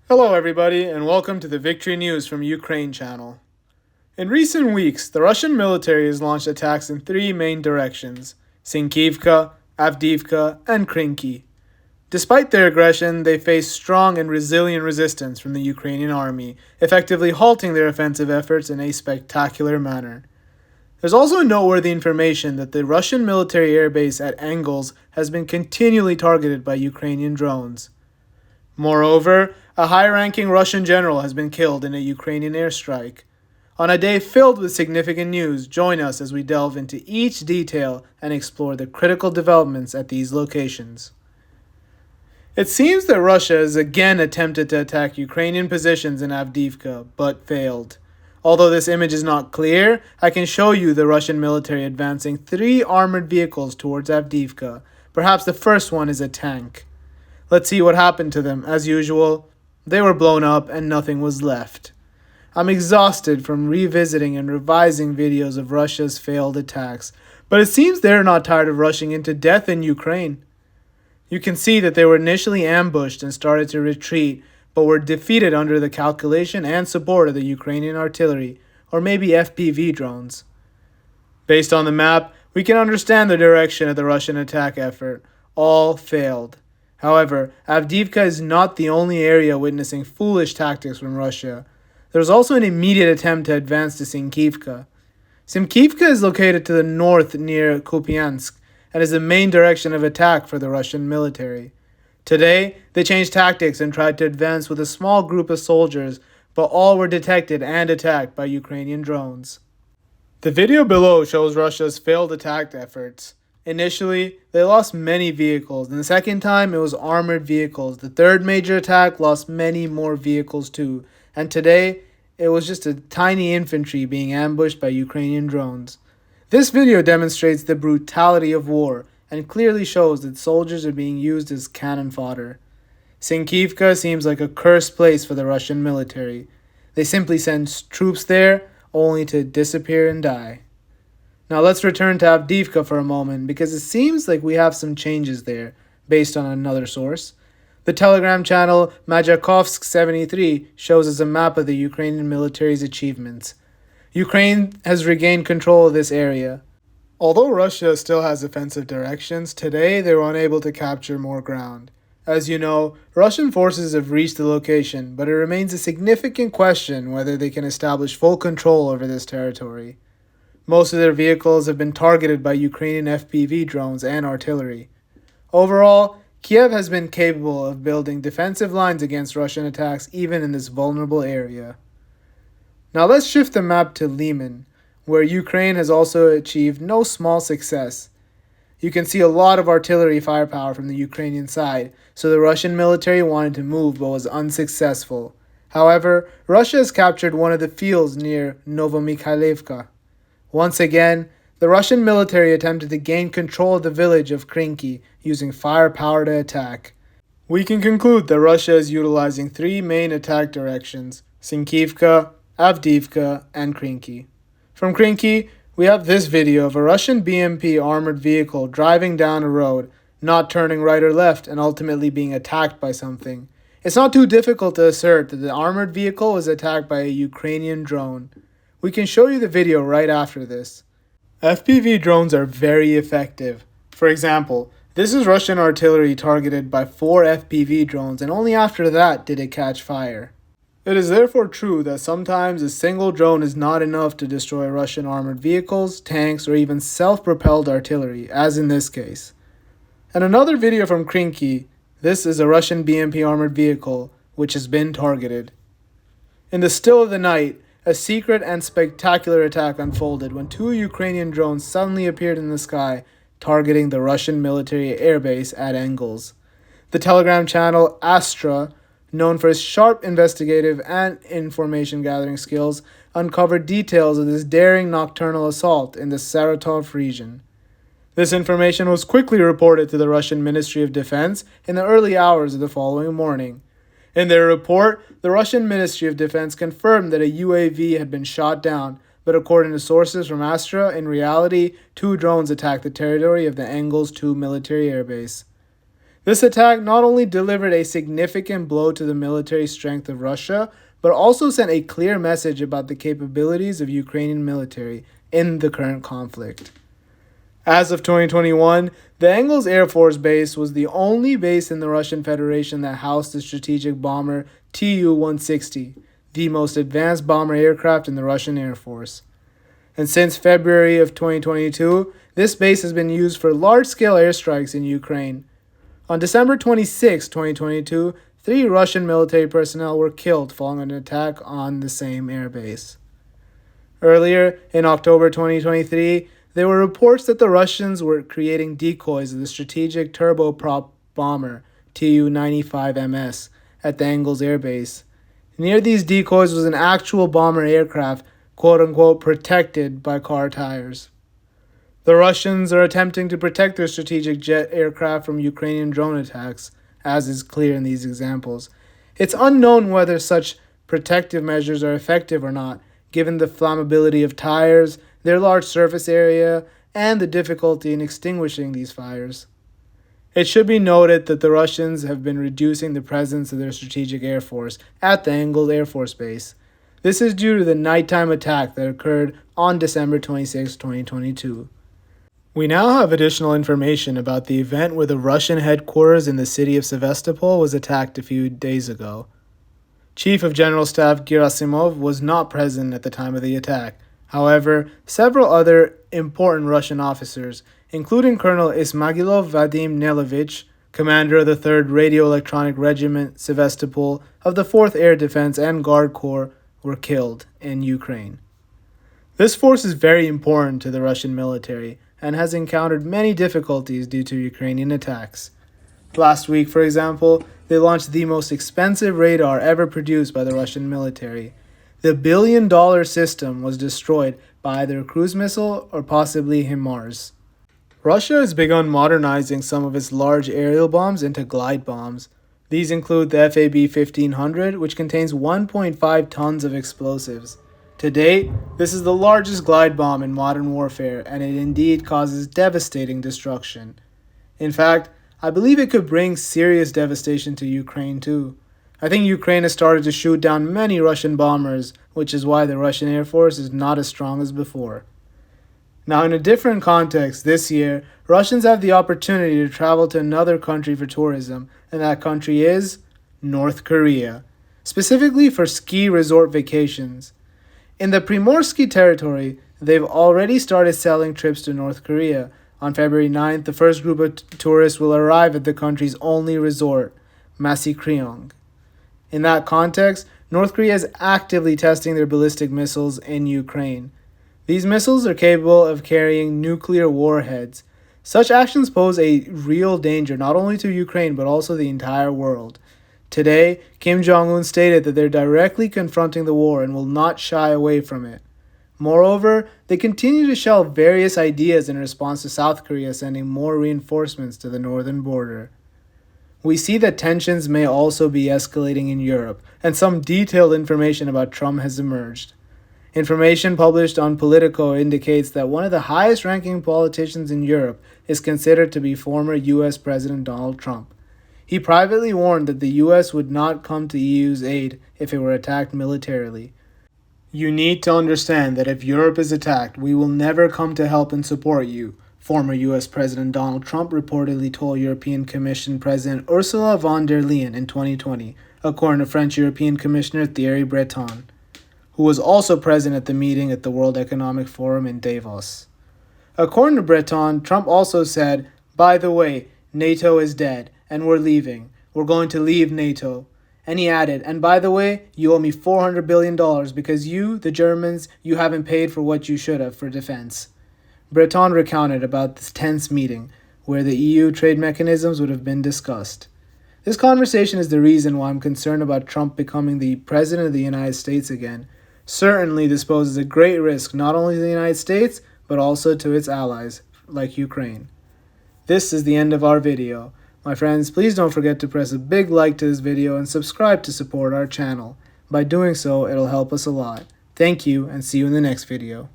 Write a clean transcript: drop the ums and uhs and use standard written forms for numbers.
Hello, everybody, and welcome to the Victory News from Ukraine channel. In recent weeks, the Russian military has launched attacks in three main directions: Sinkivka, Avdiivka, and Krynky. Despite their aggression, they face strong and resilient resistance from the Ukrainian army, effectively halting their offensive efforts in a spectacular manner. There's also noteworthy information that the Russian military airbase at Engels has been continually targeted by Ukrainian drones. Moreover, a high-ranking Russian general has been killed in a Ukrainian airstrike. On a day filled with significant news, join us as we delve into each detail and explore the critical developments at these locations. It seems that Russia has again attempted to attack Ukrainian positions in Avdiivka, but failed. Although this image is not clear, I can show you the Russian military advancing three armored vehicles towards Avdiivka. Perhaps the first one is a tank. Let's see what happened to them. As usual, they were blown up and nothing was left. I'm exhausted from revisiting and revising videos of Russia's failed attacks, but it seems they're not tired of rushing into death in Ukraine. You can see that they were initially ambushed and started to retreat, but were defeated under the calculation and support of the Ukrainian artillery, or maybe FPV drones. Based on the map, we can understand the direction of the Russian attack effort. All failed. However, Avdiivka is not the only area witnessing foolish tactics from Russia. There was also an immediate attempt to advance to Sinkivka. Sinkivka is located to the north near Kupiansk and is the main direction of attack for the Russian military. Today, they changed tactics and tried to advance with a small group of soldiers, but all were detected and attacked by Ukrainian drones. The video below shows Russia's failed attack efforts. Initially, they lost many vehicles, and the second time it was armored vehicles. The third major attack lost many more vehicles too, and today it was just a tiny infantry being ambushed by Ukrainian drones. This video demonstrates the brutality of war and clearly shows that soldiers are being used as cannon fodder. Sinkivka seems like a cursed place for the Russian military. They simply send troops there only to disappear and die. Now let's return to Avdiivka for a moment because it seems like we have some changes there based on another source. The Telegram channel Majakovsk73 shows us a map of the Ukrainian military's achievements. Ukraine has regained control of this area. Although Russia still has offensive directions, today they were unable to capture more ground. As you know, Russian forces have reached the location, but it remains a significant question whether they can establish full control over this territory. Most of their vehicles have been targeted by Ukrainian FPV drones and artillery. Overall, Kiev has been capable of building defensive lines against Russian attacks even in this vulnerable area. Now let's shift the map to Lyman, where Ukraine has also achieved no small success. You can see a lot of artillery firepower from the Ukrainian side, so the Russian military wanted to move but was unsuccessful. However, Russia has captured one of the fields near Novomikhailivka. Once again, the Russian military attempted to gain control of the village of Krynky using firepower to attack. We can conclude that Russia is utilizing three main attack directions: Sinkivka, Avdiivka, and Krynky. From Krynky, we have this video of a Russian BMP armored vehicle driving down a road, not turning right or left, and ultimately being attacked by something. It's not too difficult to assert that the armored vehicle was attacked by a Ukrainian drone. We can show you the video right after this. FPV drones are very effective. For example, this is Russian artillery targeted by 4 FPV drones, and only after that did it catch fire. It is therefore true that sometimes a single drone is not enough to destroy Russian armored vehicles, tanks, or even self-propelled artillery, as in this case. And another video from Krynky, this is a Russian BMP armored vehicle, which has been targeted. In the still of the night, a secret and spectacular attack unfolded when 2 Ukrainian drones suddenly appeared in the sky, targeting the Russian military airbase at Engels. The Telegram channel Astra, known for its sharp investigative and information gathering skills, uncovered details of this daring nocturnal assault in the Saratov region. This information was quickly reported to the Russian Ministry of Defense in the early hours of the following morning. In their report, the Russian Ministry of Defense confirmed that a UAV had been shot down, but according to sources from Astra, in reality, 2 drones attacked the territory of the Engels 2 military airbase. This attack not only delivered a significant blow to the military strength of Russia, but also sent a clear message about the capabilities of Ukrainian military in the current conflict. As of 2021, the Engels Air Force Base was the only base in the Russian Federation that housed the strategic bomber Tu-160, the most advanced bomber aircraft in the Russian Air Force. And since February of 2022, this base has been used for large-scale airstrikes in Ukraine. On December 26, 2022, 3 Russian military personnel were killed following an attack on the same airbase. Earlier, in October 2023, there were reports that the Russians were creating decoys of the strategic turboprop bomber Tu-95MS at the Engels Air Base. Near these decoys was an actual bomber aircraft, quote-unquote, protected by car tires. The Russians are attempting to protect their strategic jet aircraft from Ukrainian drone attacks, as is clear in these examples. It's unknown whether such protective measures are effective or not, given the flammability of tires, their large surface area, and the difficulty in extinguishing these fires. It should be noted that the Russians have been reducing the presence of their strategic air force at the Engels Air Force Base. This is due to the nighttime attack that occurred on December 26, 2022. We now have additional information about the event where the Russian headquarters in the city of Sevastopol was attacked a few days ago. Chief of General Staff Gerasimov was not present at the time of the attack. However, several other important Russian officers, including Colonel Ismagilov Vadim Nelovich, commander of the 3rd Radio Electronic Regiment Sevastopol of the 4th Air Defense and Guard Corps, were killed in Ukraine. This force is very important to the Russian military and has encountered many difficulties due to Ukrainian attacks. Last week, for example, they launched the most expensive radar ever produced by the Russian military. The billion-dollar system was destroyed by either a cruise missile or possibly HIMARS. Russia has begun modernizing some of its large aerial bombs into glide bombs. These include the FAB-1500, which contains 1.5 tons of explosives. To date, this is the largest glide bomb in modern warfare, and it indeed causes devastating destruction. In fact, I believe it could bring serious devastation to Ukraine too. I think Ukraine has started to shoot down many Russian bombers, which is why the Russian Air Force is not as strong as before. Now, in a different context, this year, Russians have the opportunity to travel to another country for tourism, and that country is North Korea, specifically for ski resort vacations. In the Primorsky territory, they've already started selling trips to North Korea. On February 9th, the first group of tourists will arrive at the country's only resort, Masikryong. In that context, North Korea is actively testing their ballistic missiles in Ukraine. These missiles are capable of carrying nuclear warheads. Such actions pose a real danger not only to Ukraine but also the entire world. Today, Kim Jong-un stated that they're directly confronting the war and will not shy away from it. Moreover, they continue to shell various ideas in response to South Korea sending more reinforcements to the northern border. We see that tensions may also be escalating in Europe, and some detailed information about Trump has emerged. Information published on Politico indicates that one of the highest-ranking politicians in Europe is considered to be former U.S. President Donald Trump. He privately warned that the U.S. would not come to EU's aid if it were attacked militarily. You need to understand that if Europe is attacked, we will never come to help and support you, former U.S. President Donald Trump reportedly told European Commission President Ursula von der Leyen in 2020, according to French European Commissioner Thierry Breton, who was also present at the meeting at the World Economic Forum in Davos. According to Breton, Trump also said, "By the way, NATO is dead, and we're leaving. We're going to leave NATO." And he added, "And by the way, you owe me $400 billion because you, the Germans, you haven't paid for what you should have for defense." Breton recounted about this tense meeting, where the EU trade mechanisms would have been discussed. This conversation is the reason why I'm concerned about Trump becoming the President of the United States again. Certainly, this poses a great risk not only to the United States, but also to its allies, like Ukraine. This is the end of our video. My friends, please don't forget to press a big like to this video and subscribe to support our channel. By doing so, it'll help us a lot. Thank you, and see you in the next video.